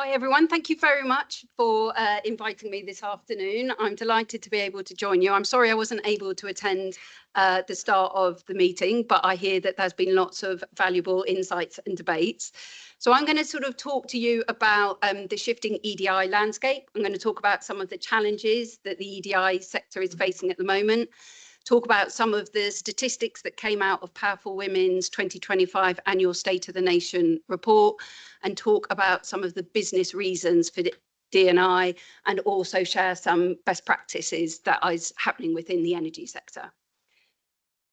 Hi everyone, thank you very much for inviting me this afternoon. I'm delighted to be able to join you. I'm sorry I wasn't able to attend the start of the meeting, but I hear that there's been lots of valuable insights and debates. So I'm going to sort of talk to you about the shifting EDI landscape. I'm going to talk about some of the challenges that the EDI sector is facing at the moment, talk about some of the statistics that came out of Powerful Women's 2025 Annual State of the Nation report, and talk about some of the business reasons for D&I, and also share some best practices that is happening within the energy sector.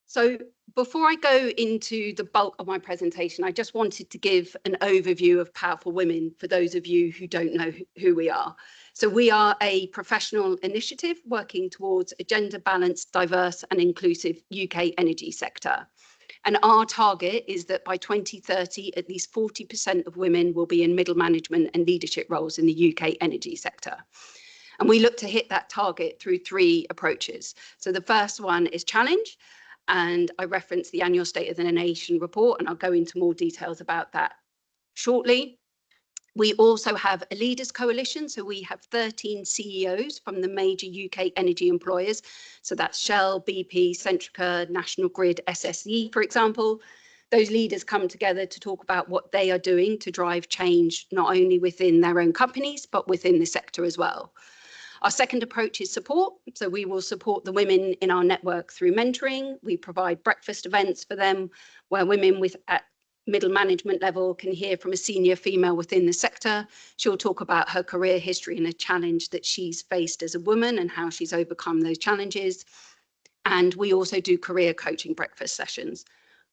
So before I go into the bulk of my presentation, I just wanted to give an overview of Powerful Women for those of you who don't know who we are. So we are a professional initiative working towards a gender balanced, diverse and inclusive UK energy sector. And our target is that by 2030, at least 40% of women will be in middle management and leadership roles in the UK energy sector. And we look to hit that target through three approaches. So the first one is challenge. And I referenced the Annual State of the Nation report, and I'll go into more details about that shortly. We also have a leaders coalition, so we have 13 CEOs from the major UK energy employers. So that's Shell, BP, Centrica, National Grid, SSE, for example. Those leaders come together to talk about what they are doing to drive change, not only within their own companies, but within the sector as well. Our second approach is support. So we will support the women in our network through mentoring. We provide breakfast events for them where women at middle management level can hear from a senior female within the sector. She'll talk about her career history and a challenge that she's faced as a woman and how she's overcome those challenges. And we also do career coaching breakfast sessions.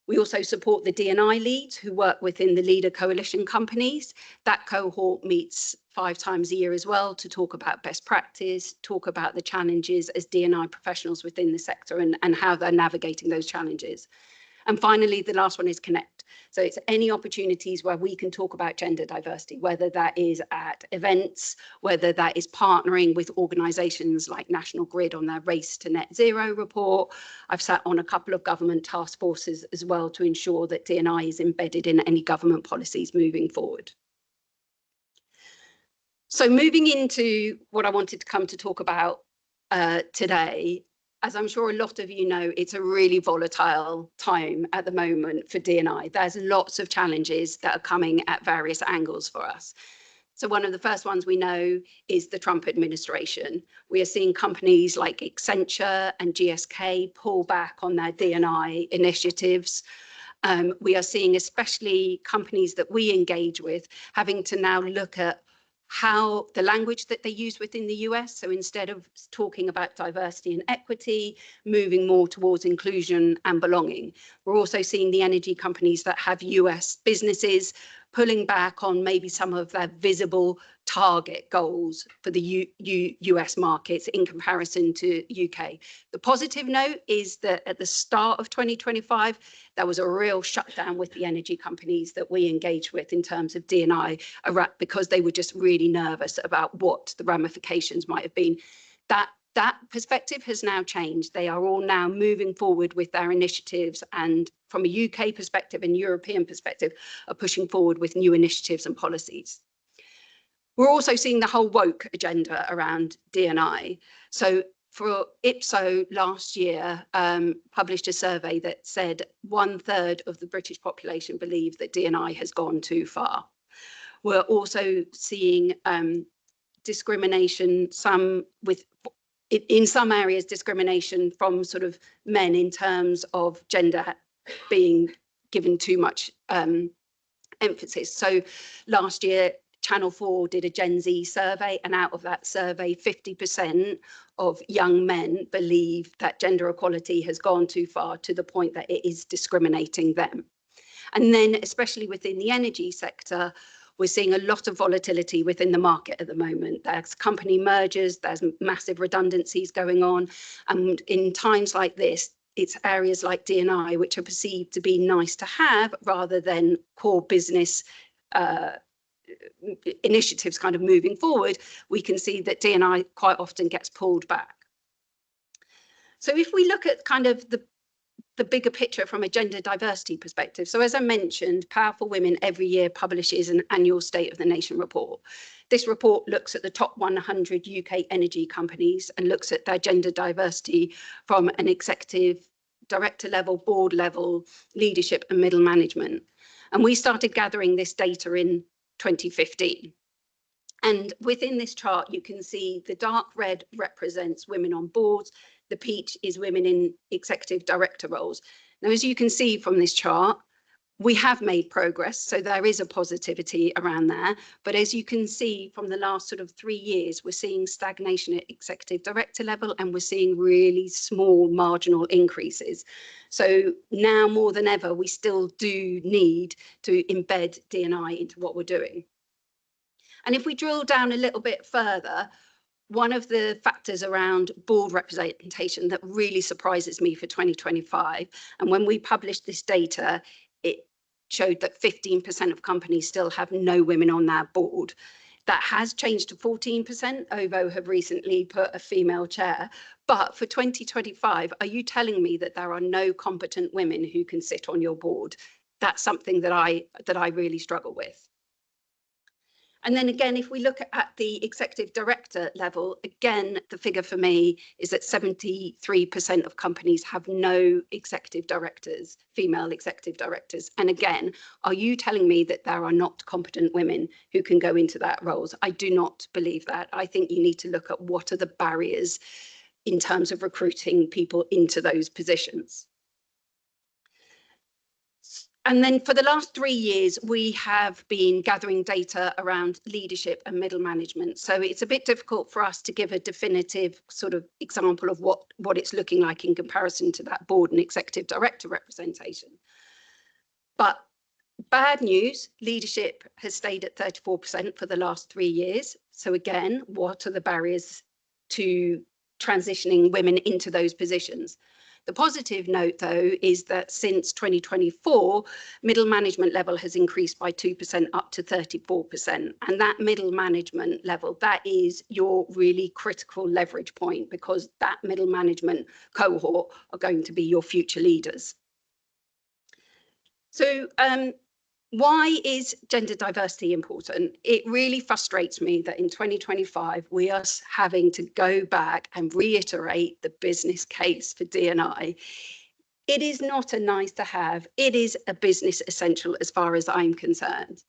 We also support the D&I leads who work within the leader coalition companies. That cohort meets 5 times a year as well to talk about best practice, talk about the challenges as D&I professionals within the sector and how they're navigating those challenges. And finally, the last one is connect. So it's any opportunities where we can talk about gender diversity, whether that is at events, whether that is partnering with organisations like National Grid on their Race to Net Zero report. I've sat on a couple of government task forces as well to ensure that D&I is embedded in any government policies moving forward. So moving into what I wanted to come to talk about today, as I'm sure a lot of you know, it's a really volatile time at the moment for D&I. There's lots of challenges that are coming at various angles for us. So one of the first ones we know is the Trump administration. We are seeing companies like Accenture and GSK pull back on their D&I initiatives. We are seeing especially companies that we engage with having to now look at how the language that they use within the US. So instead of talking about diversity and equity, moving more towards inclusion and belonging. We're also seeing the energy companies that have US businesses pulling back on maybe some of their visible target goals for the US markets in comparison to UK. The positive note is that at the start of 2025, there was a real shutdown with the energy companies that we engaged with in terms of D&I, because they were just really nervous about what the ramifications might have been. That perspective has now changed. They are all now moving forward with their initiatives, and from a UK perspective and European perspective, are pushing forward with new initiatives and policies. We're also seeing the whole woke agenda around D&I. So for Ipso last year, published a survey that said 1/3 of the British population believe that D&I has gone too far. We're also seeing discrimination, in some areas, discrimination from sort of men in terms of gender being given too much emphasis. So last year, Channel 4 did a Gen Z survey, and out of that survey, 50% of young men believe that gender equality has gone too far to the point that it is discriminating them. And then, especially within the energy sector, we're seeing a lot of volatility within the market at the moment. There's company mergers, there's massive redundancies going on. And in times like this, it's areas like D&I, which are perceived to be nice to have rather than core business initiatives kind of moving forward. We can see that D&I quite often gets pulled back. So if we look at kind of the the bigger picture from a gender diversity perspective. So as I mentioned, Powerful Women every year publishes an annual State of the Nation report. This report looks at the top 100 UK energy companies and looks at their gender diversity from an executive director level, board level, leadership and middle management. And we started gathering this data in 2015. And within this chart, you can see the dark red represents women on boards. The peach is women in executive director roles. Now, as you can see from this chart, we have made progress, so there is a positivity around there. But as you can see from the last sort of 3 years, we're seeing stagnation at executive director level, and we're seeing really small marginal increases. So now more than ever, we still do need to embed D&I into what we're doing. And if we drill down a little bit further, one of the factors around board representation that really surprises me for 2025, and when we published this data, it showed that 15% of companies still have no women on their board. That has changed to 14%. OVO have recently put a female chair. But for 2025, are you telling me that there are no competent women who can sit on your board? That's something that I really struggle with. And then again, if we look at the executive director level, again, the figure for me is that 73% of companies have no executive directors, female executive directors. And again, are you telling me that there are not competent women who can go into that roles? I do not believe that. I think you need to look at what are the barriers in terms of recruiting people into those positions. And then for the last 3 years, we have been gathering data around leadership and middle management. So it's a bit difficult for us to give a definitive sort of example of what it's looking like in comparison to that board and executive director representation. But bad news, leadership has stayed at 34% for the last 3 years. So again, what are the barriers to transitioning women into those positions? The positive note, though, is that since 2024, middle management level has increased by 2% up to 34%. And that middle management level, that is your really critical leverage point, because that middle management cohort are going to be your future leaders. So why is gender diversity important? It really frustrates me that in 2025, we are having to go back and reiterate the business case for D&I. It is not a nice to have, it is a business essential as far as I'm concerned.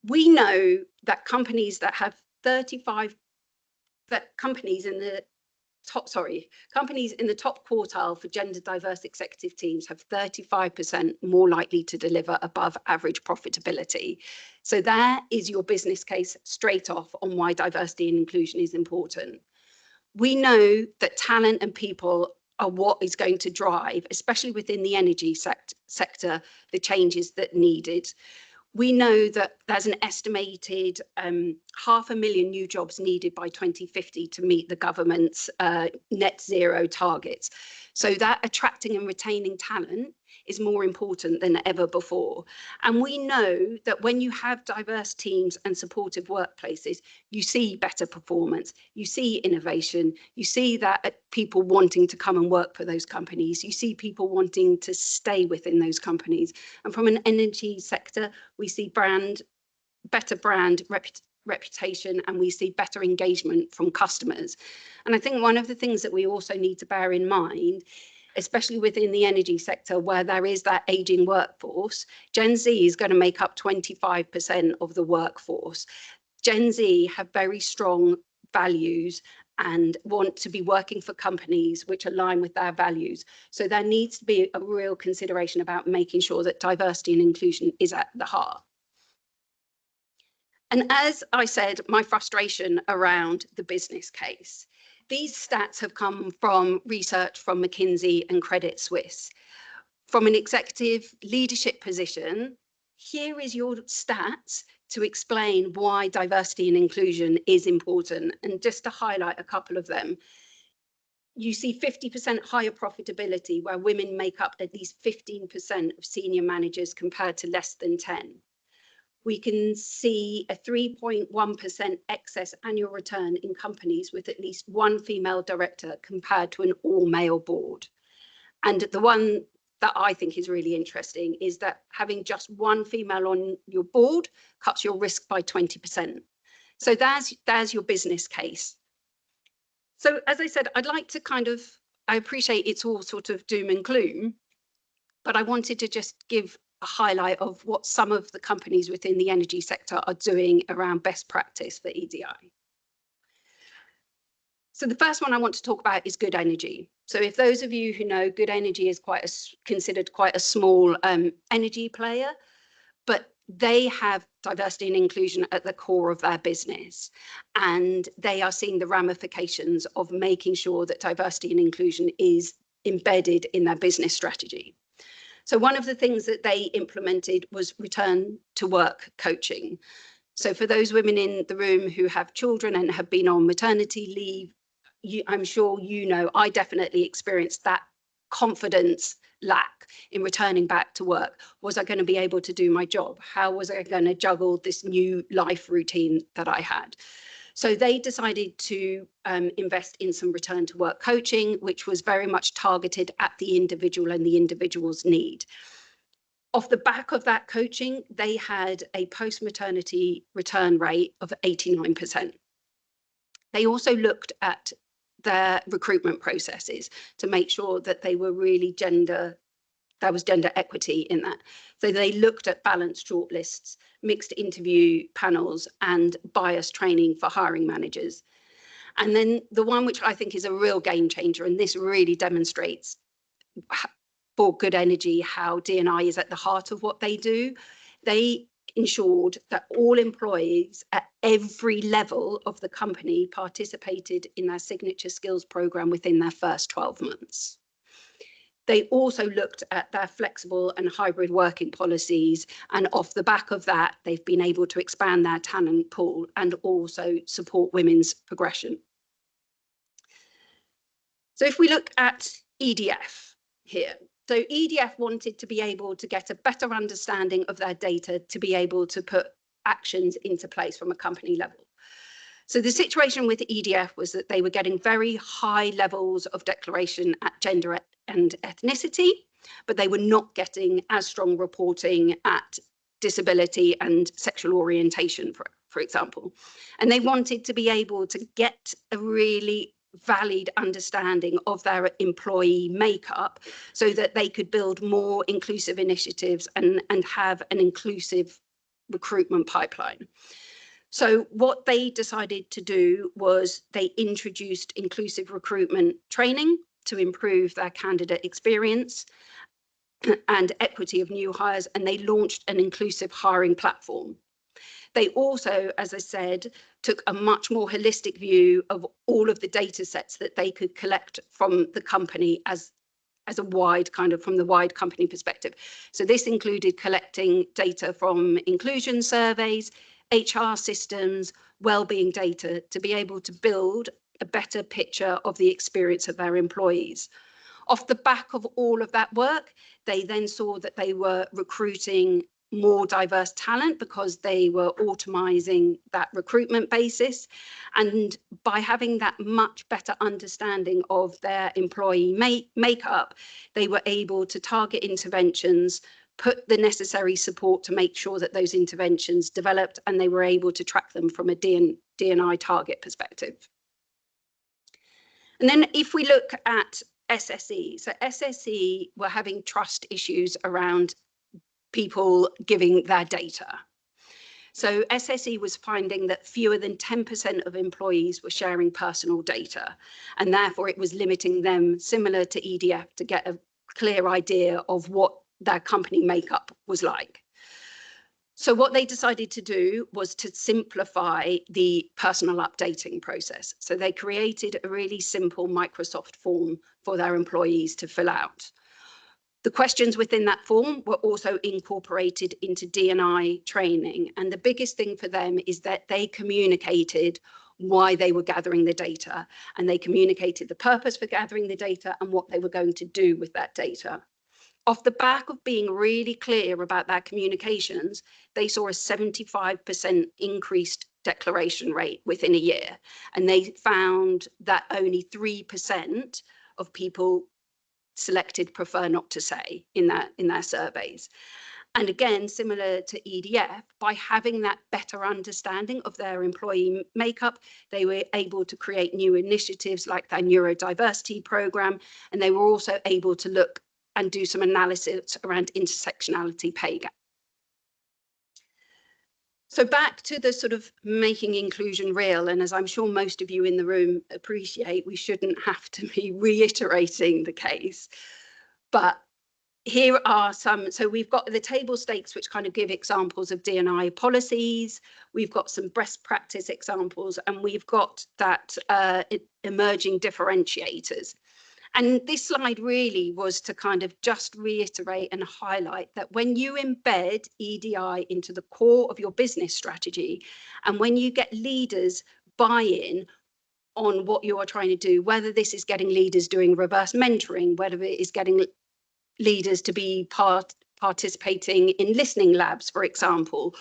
We know that companies that have companies in the top quartile for gender diverse executive teams have 35% more likely to deliver above average profitability. So that is your business case straight off on why diversity and inclusion is important. We know that talent and people are what is going to drive, especially within the energy sector, the changes that needed. We know that there's an estimated 500,000 new jobs needed by 2050 to meet the government's net zero targets. So that attracting and retaining talent is more important than ever before. And we know that when you have diverse teams and supportive workplaces, you see better performance, you see innovation, you see that people wanting to come and work for those companies, you see people wanting to stay within those companies. And from an energy sector, we see better brand reputation, and we see better engagement from customers. And I think one of the things that we also need to bear in mind, especially within the energy sector where there is that aging workforce, Gen Z is going to make up 25% of the workforce. Gen Z have very strong values and want to be working for companies which align with their values. So there needs to be a real consideration about making sure that diversity and inclusion is at the heart. And as I said, my frustration around the business case. These stats have come from research from McKinsey and Credit Suisse. From an executive leadership position, here is your stats to explain why diversity and inclusion is important. And just to highlight a couple of them, you see 50% higher profitability where women make up at least 15% of senior managers compared to less than 10. We can see a 3.1% excess annual return in companies with at least one female director compared to an all-male board. And the one that I think is really interesting is that having just one female on your board cuts your risk by 20%. So there's your business case. So as I said, I'd like to I appreciate it's all sort of doom and gloom, but I wanted to just give a highlight of what some of the companies within the energy sector are doing around best practice for EDI. So the first one I want to talk about is Good Energy. So if those of you who know, Good Energy is considered quite a small energy player, but they have diversity and inclusion at the core of their business. And they are seeing the ramifications of making sure that diversity and inclusion is embedded in their business strategy. So one of the things that they implemented was return to work coaching. So for those women in the room who have children and have been on maternity leave, I'm sure you know, I definitely experienced that confidence lack in returning back to work. Was I going to be able to do my job? How was I going to juggle this new life routine that I had? So they decided to invest in some return to work coaching, which was very much targeted at the individual and the individual's need. Off the back of that coaching, they had a post-maternity return rate of 89%. They also looked at their recruitment processes to make sure that they were really there was gender equity in that. So they looked at balanced shortlists, mixed interview panels, and bias training for hiring managers. And then the one which I think is a real game changer, and this really demonstrates for Good Energy how D&I is at the heart of what they do. They ensured that all employees at every level of the company participated in their signature skills program within their first 12 months. They also looked at their flexible and hybrid working policies, and off the back of that, they've been able to expand their talent pool and also support women's progression. So if we look at EDF here, so EDF wanted to be able to get a better understanding of their data to be able to put actions into place from a company level. So the situation with EDF was that they were getting very high levels of declaration at gender and ethnicity, but they were not getting as strong reporting at disability and sexual orientation, for example. And they wanted to be able to get a really valid understanding of their employee makeup so that they could build more inclusive initiatives and have an inclusive recruitment pipeline. So what they decided to do was they introduced inclusive recruitment training to improve their candidate experience and equity of new hires, and they launched an inclusive hiring platform. They also, as I said, took a much more holistic view of all of the data sets that they could collect from the company as a wide from the wide company perspective. So this included collecting data from inclusion surveys, HR systems, well-being data to be able to build a better picture of the experience of their employees. Off the back of all of that work, they then saw that they were recruiting more diverse talent because they were automizing that recruitment basis. And by having that much better understanding of their employee makeup, they were able to target interventions, put the necessary support to make sure that those interventions developed, and they were able to track them from a D&I target perspective. And then if we look at SSE, so SSE were having trust issues around people giving their data. So SSE was finding that fewer than 10% of employees were sharing personal data, and therefore it was limiting them, similar to EDF, to get a clear idea of what their company makeup was like. So what they decided to do was to simplify the personal updating process. So they created a really simple Microsoft form for their employees to fill out. The questions within that form were also incorporated into D&I training. And the biggest thing for them is that they communicated why they were gathering the data, and they communicated the purpose for gathering the data and what they were going to do with that data. Off the back of being really clear about their communications, they saw a 75% increased declaration rate within a year. And they found that only 3% of people selected prefer not to say in their surveys. And again, similar to EDF, by having that better understanding of their employee makeup, they were able to create new initiatives like their neurodiversity program, and they were also able to look and do some analysis around intersectionality pay gap. So back to the sort of making inclusion real, and as I'm sure most of you in the room appreciate, we shouldn't have to be reiterating the case, but here are some, so we've got the table stakes, which kind of give examples of D&I policies. We've got some best practice examples, and we've got that emerging differentiators. And this slide really was to kind of just reiterate and highlight that when you embed EDI into the core of your business strategy, and when you get leaders buy-in on what you are trying to do, whether this is getting leaders doing reverse mentoring, whether it is getting leaders to be participating in listening labs, for example,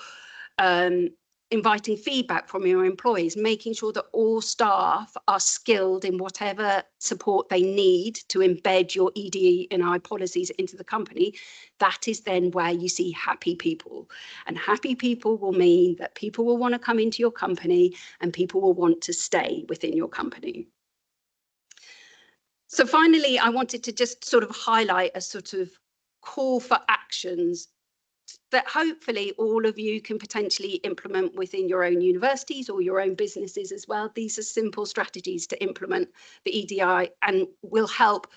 inviting feedback from your employees, making sure that all staff are skilled in whatever support they need to embed your EDI policies into the company. That is then where you see happy people. And happy people will mean that people will want to come into your company and people will want to stay within your company. So finally, I wanted to just sort of highlight a sort of call for actions that hopefully all of you can potentially implement within your own universities or your own businesses as well. These are simple strategies to implement the EDI and will help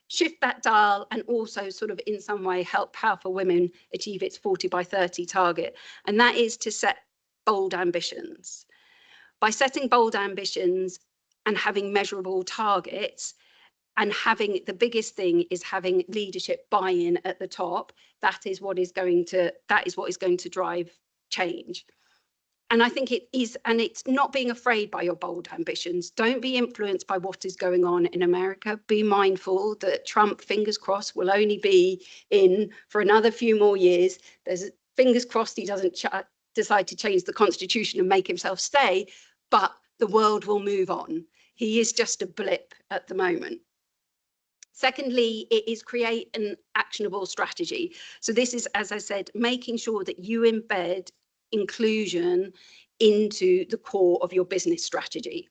shift that dial and also sort of in some way help Powerful Women achieve its 40 by 30 target. And that is to set bold ambitions. By setting bold ambitions and having measurable targets, and having the biggest thing is having leadership buy-in at the top. That is what is going to drive change. And I think it is, and it's not being afraid by your bold ambitions. Don't be influenced by what is going on in America. Be mindful that Trump, fingers crossed, will only be in for another few more years. There's fingers crossed he doesn't decide to change the constitution and make himself stay, but the world will move on. He is just a blip at the moment. Secondly, it is create an actionable strategy. So this is, as I said, making sure that you embed inclusion into the core of your business strategy.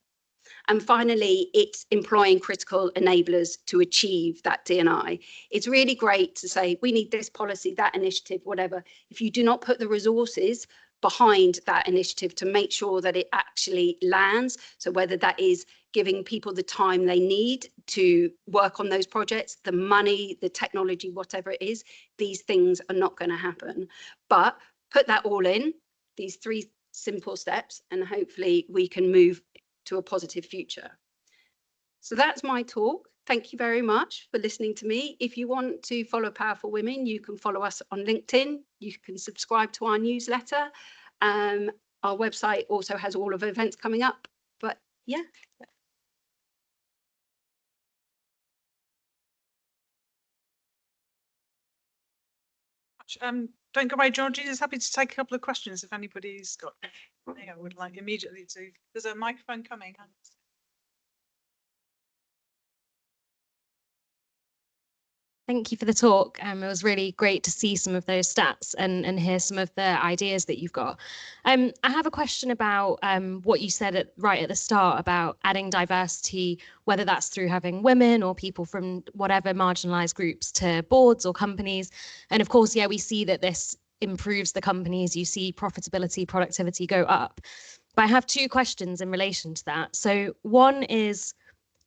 And finally, it's employing critical enablers to achieve that D&I. It's really great to say, we need this policy, that initiative, whatever. If you do not put the resources behind that initiative to make sure that it actually lands, so whether that is giving people the time they need to work on those projects, the money, the technology, whatever it is, these things are not going to happen. But put that all in, these 3 simple steps, and hopefully we can move to a positive future. So that's my talk. Thank you very much for listening to me. If you want to follow Powerful Women, you can follow us on LinkedIn. You can subscribe to our newsletter. Our website also has all of the events coming up. But yeah. Don't go away, Georgina's happy to take a couple of questions if anybody's got anything I would like immediately to. There's a microphone coming. Thank you for the talk. It was really great to see some of those stats and hear some of the ideas that you've got. I have a question about what you said right at the start about adding diversity, whether that's through having women or people from whatever marginalized groups to boards or companies. And of course, yeah, we see that this improves the companies. You see profitability, productivity go up. But I have 2 questions in relation to that. So one is,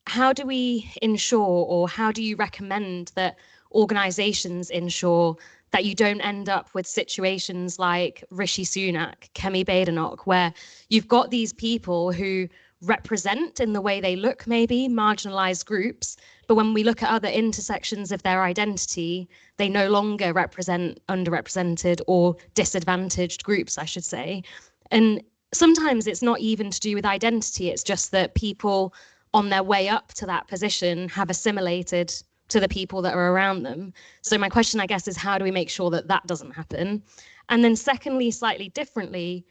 how do we ensure, or how do you recommend that organizations ensure that you don't end up with situations like Rishi Sunak, Kemi Badenoch, where you've got these people who represent in the way they look, maybe marginalized groups, but when we look at other intersections of their identity, they no longer represent underrepresented or disadvantaged groups, I should say. And sometimes it's not even to do with identity, it's just that people on their way up to that position have assimilated to the people that are around them. So my question, I guess, is how do we make sure that that doesn't happen? And then secondly, slightly differently,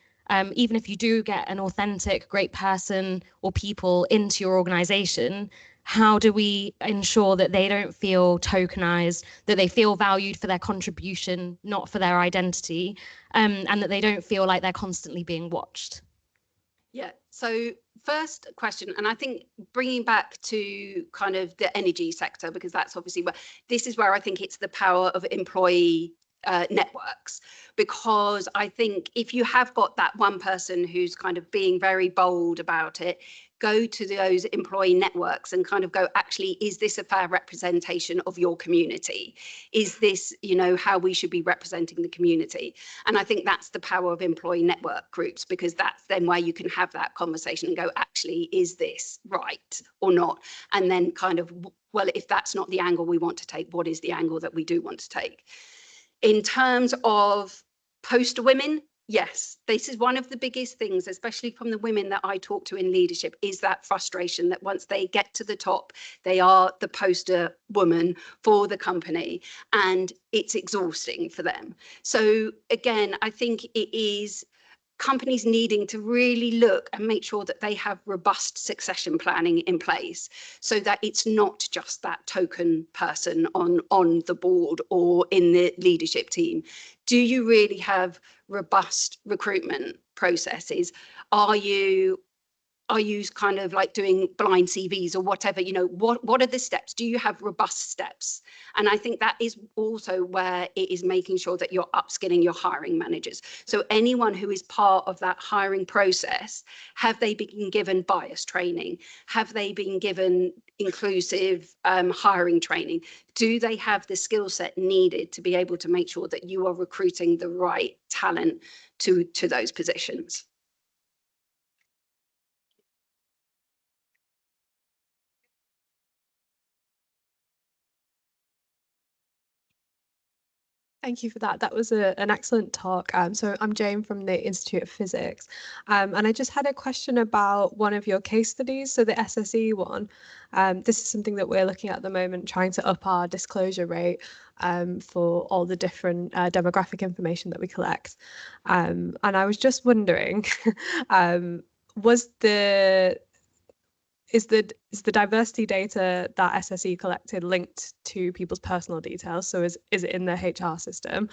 even if you do get an authentic, great person or people into your organization, how do we ensure that they don't feel tokenized, that they feel valued for their contribution, not for their identity, and that they don't feel like they're constantly being watched? Yeah, so first question, and I think bringing back to kind of the energy sector, because that's obviously where this is where I think it's the power of employee networks, because I think if you have got that one person who's kind of being very bold about it, go to those employee networks and kind of go, actually, is this a fair representation of your community? Is this, you know, how we should be representing the community? And I think that's the power of employee network groups, because that's then where you can have that conversation and go, actually, is this right or not? And then kind of, well, if that's not the angle we want to take, what is the angle that we do want to take? In terms of poster women, yes, this is one of the biggest things, especially from the women that I talk to in leadership, is that frustration that once they get to the top, they are the poster woman for the company, and it's exhausting for them. So again, I think it is companies needing to really look and make sure that they have robust succession planning in place, so that it's not just that token person on the board or in the leadership team. Do you really have robust recruitment processes? Are you kind of like doing blind CVs or whatever? You know, what are the steps? Do you have robust steps? And I think that is also where it is making sure that you're upskilling your hiring managers. So anyone who is part of that hiring process, have they been given bias training? Have they been given inclusive hiring training? Do they have the skill set needed to be able to make sure that you are recruiting the right talent to those positions? Thank you for that. That was an excellent talk. So I'm Jane from the Institute of Physics, and I just had a question about one of your case studies, so the SSE one. This is something that we're looking at the moment, trying to up our disclosure rate for all the different demographic information that we collect. And I was just wondering, is the diversity data that SSE collected linked to people's personal details? So is it in their HR system?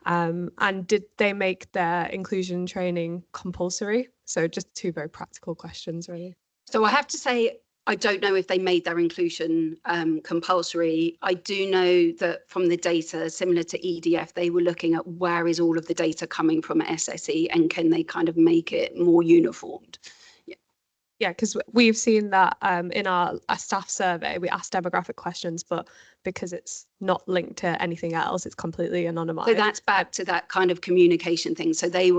And did they make their inclusion training compulsory? So just two very practical questions, really. So I have to say, I don't know if they made their inclusion compulsory. I do know that from the data, similar to EDF, they were looking at where is all of the data coming from SSE, and can they kind of make it more uniformed? Yeah, because we've seen that in our staff survey, we asked demographic questions, but because it's not linked to anything else, it's completely anonymized. So that's back to that kind of communication thing. So they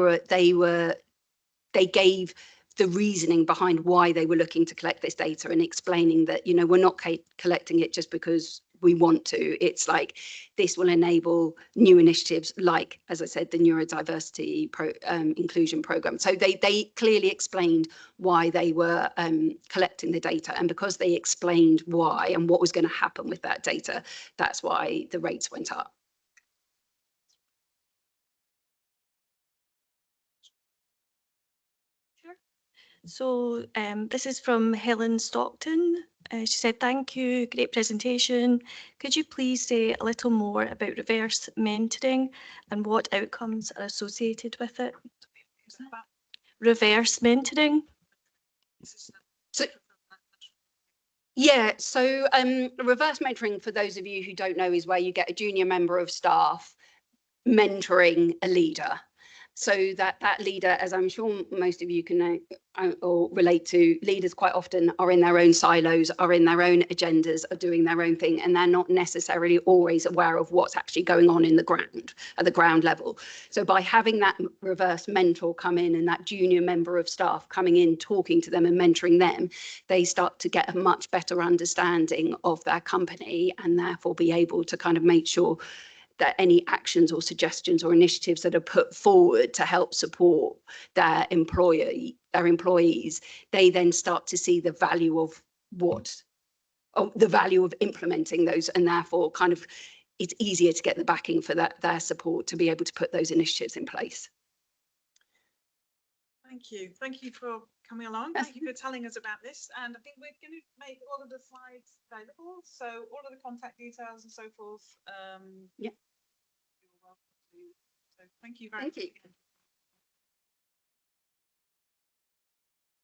gave the reasoning behind why they were looking to collect this data, and explaining that, you know, we're not collecting it just because we want to. It's like this will enable new initiatives like, as I said, the neurodiversity inclusion program. So they clearly explained why they were collecting the data, and because they explained why and what was going to happen with that data, that's why the rates went up. So this is from Helen Stockton. She said, thank you, great presentation. Could you please say a little more about reverse mentoring and what outcomes are associated with it? Reverse mentoring? So, yeah, so reverse mentoring, for those of you who don't know, is where you get a junior member of staff mentoring a leader. So that leader, as I'm sure most of you can know or relate to, leaders quite often are in their own silos, are in their own agendas, are doing their own thing, and they're not necessarily always aware of what's actually going on in the ground, at the ground level. So by having that reverse mentor come in, and that junior member of staff coming in, talking to them and mentoring them, they start to get a much better understanding of their company, and therefore be able to kind of make sure that any actions or suggestions or initiatives that are put forward to help support their employees, they then start to see the value of the value of implementing those, and therefore kind of it's easier to get the backing for their support to be able to put those initiatives in place. Thank you. Thank you for coming along. Thank you for telling us about this. And I think we're going to make all of the slides available. So all of the contact details and so forth. Yeah. You're welcome to. So thank you very much. Thank you.